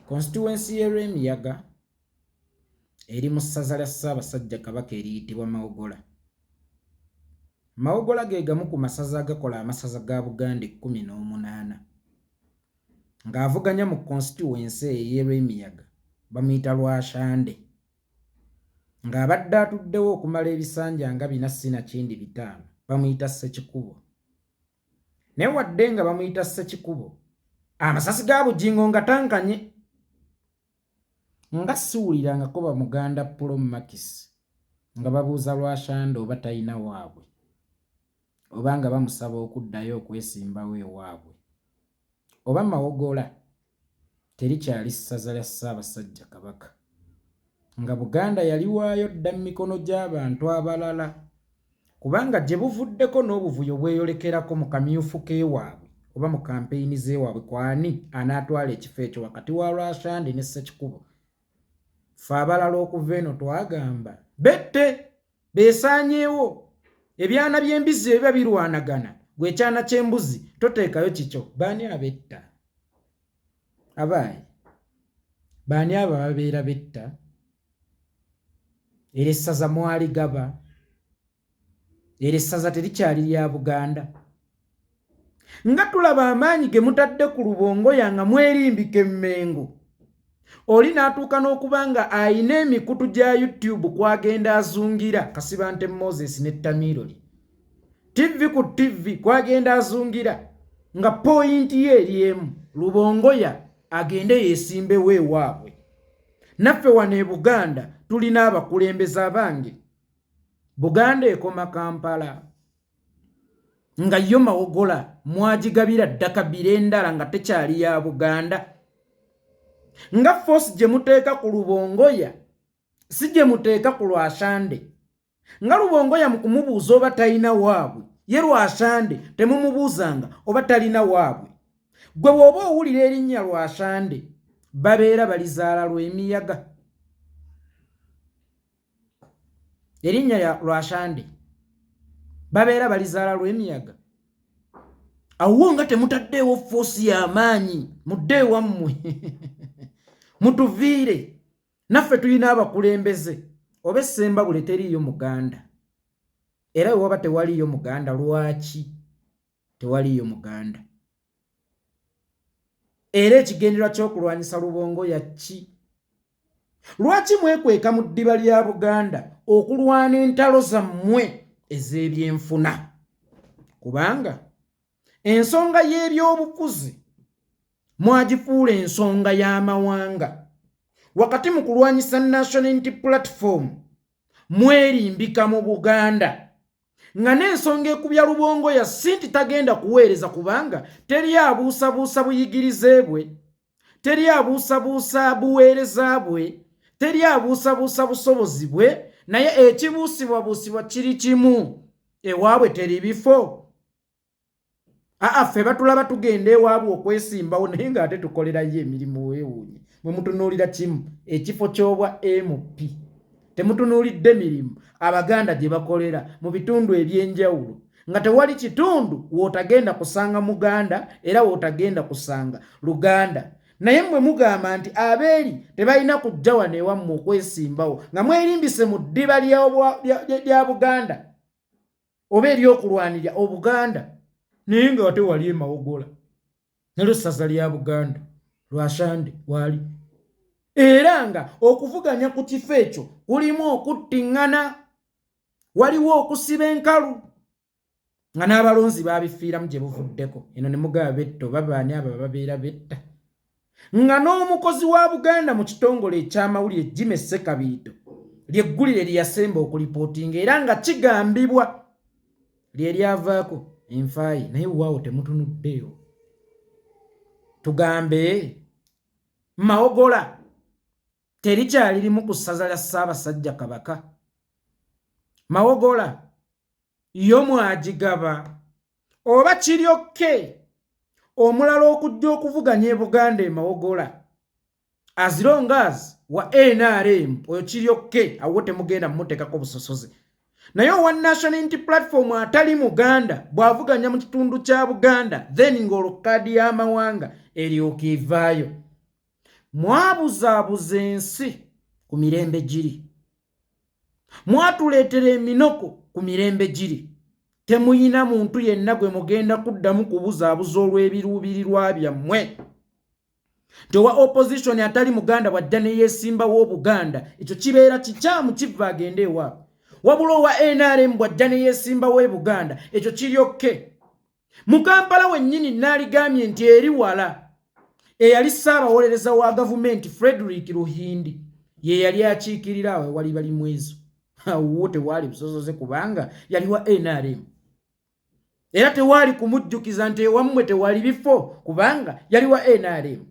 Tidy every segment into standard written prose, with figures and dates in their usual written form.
Constituency y'Emiyaga eri mu ssaza lya Ssaabasajja Kabaka eriyitibwa Mawogola. Mawogola ge gamu ku masaza agakola amasaza ga Buganda 18 ng'avuganya mu constituency y'Emiyaga bamuyita Lwashande ng'abadde atuddewo okumala ebisanja nga 405 bamuyita Ssekikubo. Naye wadde nga bamuyita Ssekikubo amasasi ga Bujingo nga tankanye nga siwulirangako Bamuganda Pro Makis nga babuuza Lwashande oba talina waabwe oba nga bamusaba okuddayo okwesimbawo ewaabwe oba Mawogola terikyali ssaza lya Ssaabasajja Kabaka nga Buganda yaliwaayo dda mu mikono gy'abantu abalala kubanga gye buvuddeko n'obuvuyo bweyolekerako mu kamyufu k'ewaabwe oba mu kampeyini z'ewaabwe kwani anaatwala ekifo ekyo wakati wa Lwashande ne Ssekikubo. Ffe abalala okuva eno twagamba bette beesaanyeewo ebyana by'embizi ebiba birwanagana gwe ekyana ky'embuzi toteekayo kikyo. Baani abetta? Abaayi baani abo babeera betta? Era essaza mwali gaba? Era essaza terikyali lya Buganda? Nga tulaba amaanyi ge mutadde ku Lubongoya nga mwerimbika Emmengo oli n'atuuka n'okubanga ayina emikutu gya YouTube kwagenda azungira Kasibante Moses ne Tamiroli TV ku TV kwagenda azungira nga pointi ye eri emu Lubongoya agende yeesimbewo ewaabwe. Naffe wano e Buganda tulina abakulembeze abange. Buganda ekoma Kampala nga yo Mawogola mwagigabira ddaka birendala nga tekyali ya Buganda. Nga force gye muteeka ku Lubongoya si gye muteeka ku Lwashande. Nga Lubongoya mu kumubuuza oba talina waabwe ye Lwashande temumubuuzanga oba talina waabwe. Gwe bw'oba owulira erinnya Lwashande babeera balizaala Lwemiyaga. Erinnya lya Lwashande babeera balizaala Lwemiyaga. Awo nga temutaddeewo force y'amaanyi mudde wammwe mutuviire. Naffe tulina abakulembeze oba essemba bule teriiyo Muganda era oba tewaliyo Muganda lwaki tewaliyo Muganda? Era ekigendererwa ky'okulwanyisa Lubongoya ki? Lwaki mwekweka mu ddiba lya Buganda okulwana entalo zammwe ez'ebyenfuna? Kubanga ensonga y'ebyobufuzi mwagifuula ensonga y'amawanga. Wakati mu kulwanyisa National Unity Platform mwerimbika mu Buganda nga n'ensonga ekubya Lubongoya sinti tagenda kuweereza kubanga teri abuusabuusa buyigirize bwe, teri abuusabuusa buweereza bwe, teri abuusabuusa busobozi bwe, naye ekibuusibwabuusibwa kiri kimu, ewaabwe teri bifo. Ffe batulaba tugenda ewaabwe okwesimbawo naye ng'ate tukolerayo emirimu weewuunye. Mwe mutunuulira kimu ekifo ky'obwa MP. Temutunuulidde mirimu Abaganda gye bakolera mu bitundu eby'enjawulo nga tewali kitundu w'otagenda kusanga Muganda era w'otagenda kusanga Luganda. Naye mmwe mugamba nti abeeri tebalina kujja wano ewammwe okwesimbawo nga mwerimbise mu ddiba lya Buganda oba ery'okulwanirira Obuganda. Naye nga ate wali Mawogola nalyo ssaza lya Buganda Lwashande wali. Era nga okuvuganya ku kifo ekyo kulimu okuttiŋŋana, waliwo okusiba enkalu nga n'abalonzi baabifiiramu gye buvuddeko. Eno ne mugaba betta oba baani abo babeera betta? Nga n'omukozi wa Buganda mu kitongole eky'amawulire Jimmy Ssekabiito ly'eggulire lye yasemba okulipootinga era nga kigambibwa lye lyavaako enfaayi. Naye waawo temutunuddeyo tugambe Mawogola terikyalirimu ku ssaza lya Ssaabasajja Kabaka? Mawogola yo mwagigaba oba kiryokke omulala okujja okuvuganya e Buganda e Mawogola as long as wa NRM oyo kiryokke awo temugenda mumuteekako busosoze. Naye owa National Unity Platform atali Muganda bw'avuganya mu kitundu kya Buganda then ng'olwo kkaadi y'amawanga eryoka evaayo. mwabuzaabuza ensi ku mirembe giri, mwatuleetera eminoko ku mirembe giri. Temuyina muntu yenna gwe mugenda kuddamu kubuzaabuza olw'ebiruubirirwa byammwe. Nti owa opposition atali muganda bw'ajja ne yeesimbawo Obuganda, ekyo kibeera kikyamu kiva agende ewaabwe. Wabula owa NRM bw'ajja ne yeesimbawo e Buganda, ekyo kiryokke. Mu Kampala wennyini naaligambye nti eri wala eyali ssaabawolereza wa gavumenti Frederick Ruhindi ye yali akiikirira awo wali bali mwezo. Awo tewaali busosoze kubanga yali wa NRM. Era tewaali kumujjukiza nti ewammwe tewali bifo kubanga yali wa NRM.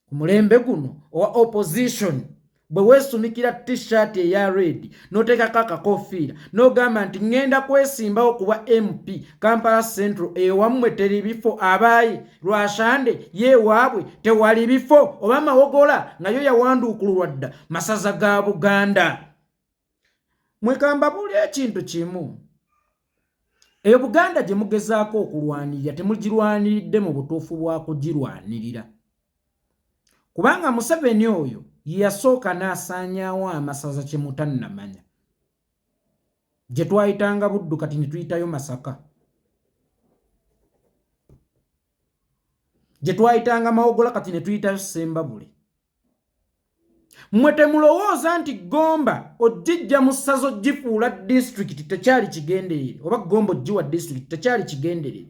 Ku mulembe guno owa opposition bwe weesumikira t-shirt eya red n'oteekako akakofiira n'ogamba nti ŋŋenda kwesimbawo kuba MP Kampala Central ewammwe teri bifo abaayi Lwashande yeewaabwe tewali bifo oba Mawogola nga yo yawanduukululwa dda masaza ga Buganda. Mwekamba buli ekintu kimu. Eyo Buganda gye mugezaako okulwanirira temugirwaniridde mu butuufu bwa kugirwanirira. Kubanga Museveni oyo ye yasooka n'asaanyaawo amasaza kye mutannamanya. Gye twayitanga Buddu kati ne tuyitayo Masaka. Gye twayitanga Mawogola kati ne tuyitayo Ssembabule. Mmwe temulowooza nti Gomba ogijja mu ssazo gifuula district tekyali kigenderere oba Gomba oggiwa district tekyali kigenderere.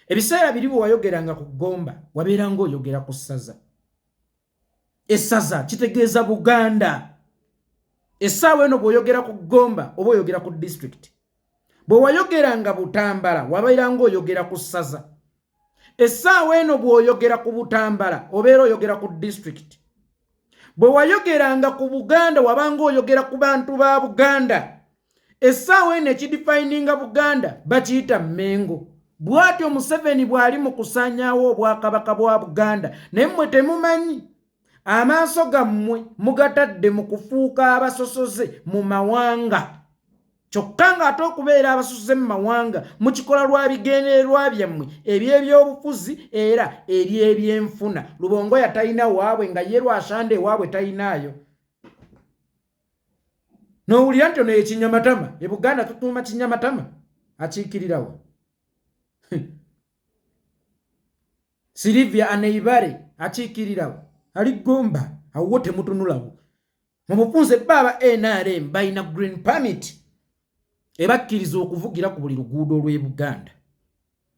Ebiseera biri bwe wayogeranga ku Gomba wabeeranga oyogera ku ssaza. Essaza kitegeeza Buganda. Essaawa eno bw'oyogera ku Gomba oba oyogera ku district. Bwe wayogeranga Butambala wabeeranga oyogera ku ssaza. Essaawa eno bw'oyogera ku Butambala obeera oyogera ku district. Bwe wayogeranga ku Buganda wabanga oyogera ku bantu ba Buganda. Essaawa eno ekidifininga Buganda bakiyita Mmengo. Bw'atyo Museveni bw'ali mu kusaanyaawo obwakabaka bwa Buganda naye mmwe temumanyi. Amaaso gammwe mugatadde mu kufuuka abasosoze mu mawanga. Kyokka ng'ate okubeera abasosoze mu mawanga mukikola lwa bigendererwa byammwe eby'ebyobufuzi era eby'ebyenfuna. Lubongo yatalina waabwe nga ye Lwashande waabwe talinaayo. N'owulira nti ono ye Kinyamatama, e Buganda tutuuma Kinyamatama akiikirirawo. Silivia Aneibare akiikirirawo. Ali Gomba awo temutunulawo. Mu bufunze baba NRM balina green permit ebakkiriza okuvugira ku buli luguudo lw'e Buganda.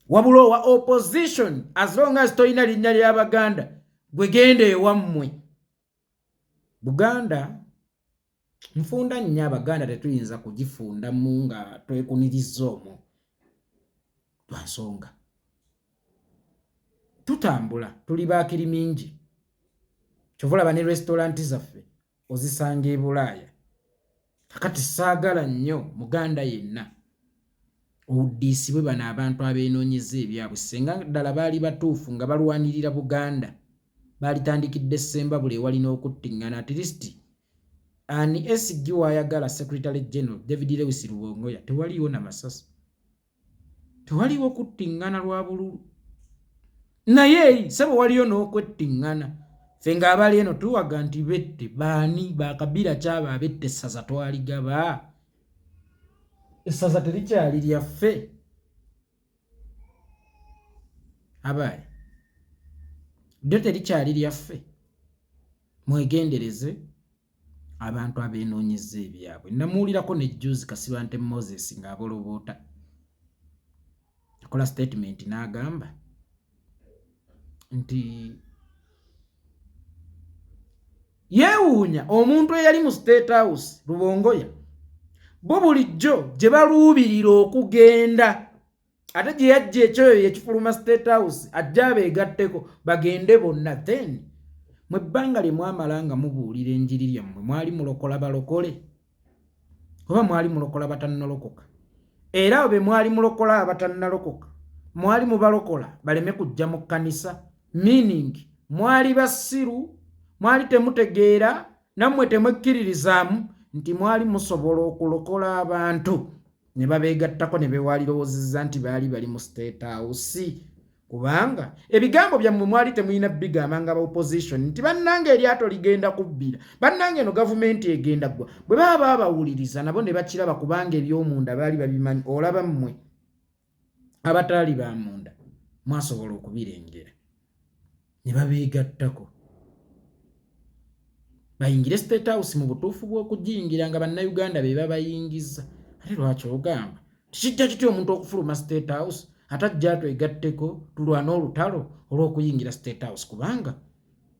Wabula owa opposition as long as toyina linnya ly'Abaganda gwe genda ewammwe. Buganda nfunda nnyo Abaganda tetuyinza kugifundamu nga twekuniriza omwo. Lwa nsonga tutambula tuli baakiri mingi. Kyovulaba ne restaurant zaffe ozisanga e Bulaaya. Kakati saagala nnyo Muganda yenna obuddisibwe bano abantu abeenoonyeza ebyabwe singa ddala baali batuufu nga balwanirira Buganda baalitandikidde Ssembabule ewalina okuttiŋŋana at least ani SG wayagala Secretary General David Lewis Rubongoya tewaliwo na masasi tewaliwo kuttiŋŋana lwa bululu naye sebo waliyo n'okwettiŋŋana ffe ng'abali eno tuwaga nti bette baani bakabira kyaba abette essaza twaligaba essaza terikyali lyaffe abaye dyo terikyali lyaffe mwegendereze abantu abeenoonyeza ebyabwe. Namuwulirako ne Juzi Kasibante Moses ng'aboloboota akola statement n'agamba nti yeewuunya omuntu eyali mu State House Rubongoya bo bulijjo gye baluubirira okugenda ate gye yajja ekyoyo yekifuluma State House ajja abeegatteko bagende bonna. Then mwe bbanga lye mwamala nga mubuulira enjiri yammwe mwali mulokola balokole oba mwali mulokola batannolokoka? Era abo be mwali mulokola abatannalokoka mwali mubalokola baleme kujja mu kkanisa, meaning mwali basiru, mwali temutegeera nammwe temwekkiririzaamu nti mwali musobola okulokola abantu ne babeegattako ne beewalirowoozezza nti baali bali mu State House kubanga ebigambo byammwe mwali temulina bigamba nga ba opposition nti bannange eryato ligenda kubbira, bannange eno gavumenti egenda ggwa. Bwe baba babawuliriza nabo ne bakiraba kubanga eby'omunda baali babimanyi. Olaba mmwe abataali ba munda mwasobola okubirengera ne babeegattako bayingire State House mu butuufu bw'okugiyingira nga bannayuganda be babayingiza. Ate lwaki ogamba tikijja kitya omuntu okufuluma State House atajja twegatteko tulwana olutalo olw'okuyingira State House kubanga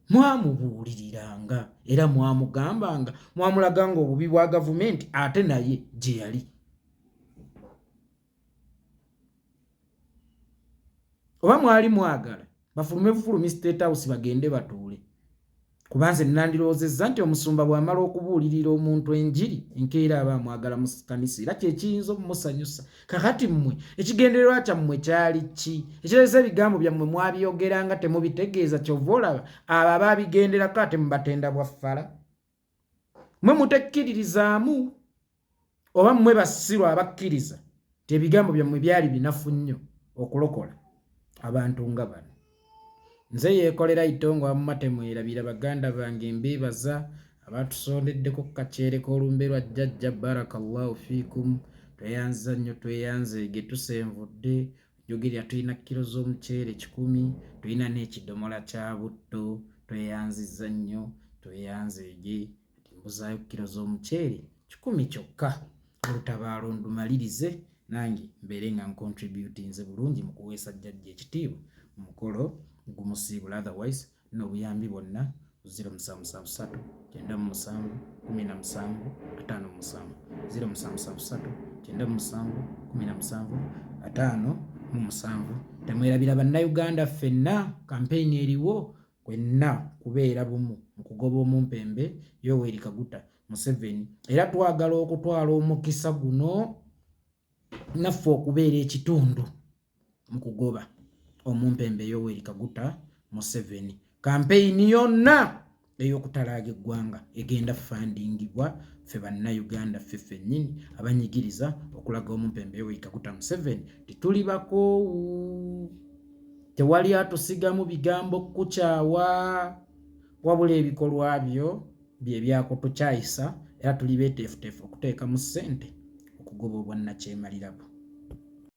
mwamubuuliriranga era mwamugambanga, mwamulaganga obubi bwa gavumenti ate naye gye yali. Oba mwali mwagala bafulume bufulumi State House bagende batuule, kubanze nandiroozezza nti omusumba bw'amala okubuulirira omuntu enjiri enkeera aba amwagala mu kkanisa era kyekiyinza okumusanyusa. Kakati mmwe ekigendererwa kyammwe kyali ki? Ekireza ebigambo byammwe mwabyogeranga temubitegeeza, kyova olaba abo abaabigenderako ate mubatenda bwaffala. Mmwe mutekkiririzaamu oba mmwe bassirwa abakkiriza nti ebigambo byammwe byali binafu nnyo okulokola abantu nga bano. Nze yeekolera itongo amumatemu erabira baganda bange mbeebaza abatusondeddeko kaceere k'olumbe lwa jjajja barakallahu fiikum. Tweyanza nnyo tweyanzeege tusenvudde jogerya tulina kilo z'omuceere 10, tulina n'ekidomola kya butto. Tweyanziza nnyo tweyanzeege mbuzaayo kilo z'omuceere 10 kyokka olutabaalo ndumalirize nange mbeere nga ncontributinze bulungi mu kuweesa jjajja ekitiibwa mu mukolo gumusiibula. Otherwise n'obuyambi bwonna 0773 97 17 57 0773 97 17 57. Temwerabira bannayuganda ffenna, kampeyini eriwo kwenna kubeera bumu mu kugoba omumpembe Yoweri Kaguta Museveni, era twagala okutwala omukisa guno naffe okubeera ekitundu mu kugoba omumpembe Yoweri Kaguta Museveni. Kampeyini yonna ey'okutalaaga eggwanga egenda fundingibwa ffe bannayuganda ffe ffennyini abanyigiriza okulaga omumpembe Yoweri Kaguta Museveni tituli bakoowu, tewali atusigamu bigambo kukyawa, wabula ebikolwa byo bye byakutukyayisa era tuli beeteefuteefu okuteekamu ssente okugoba obwannakyemalirabo.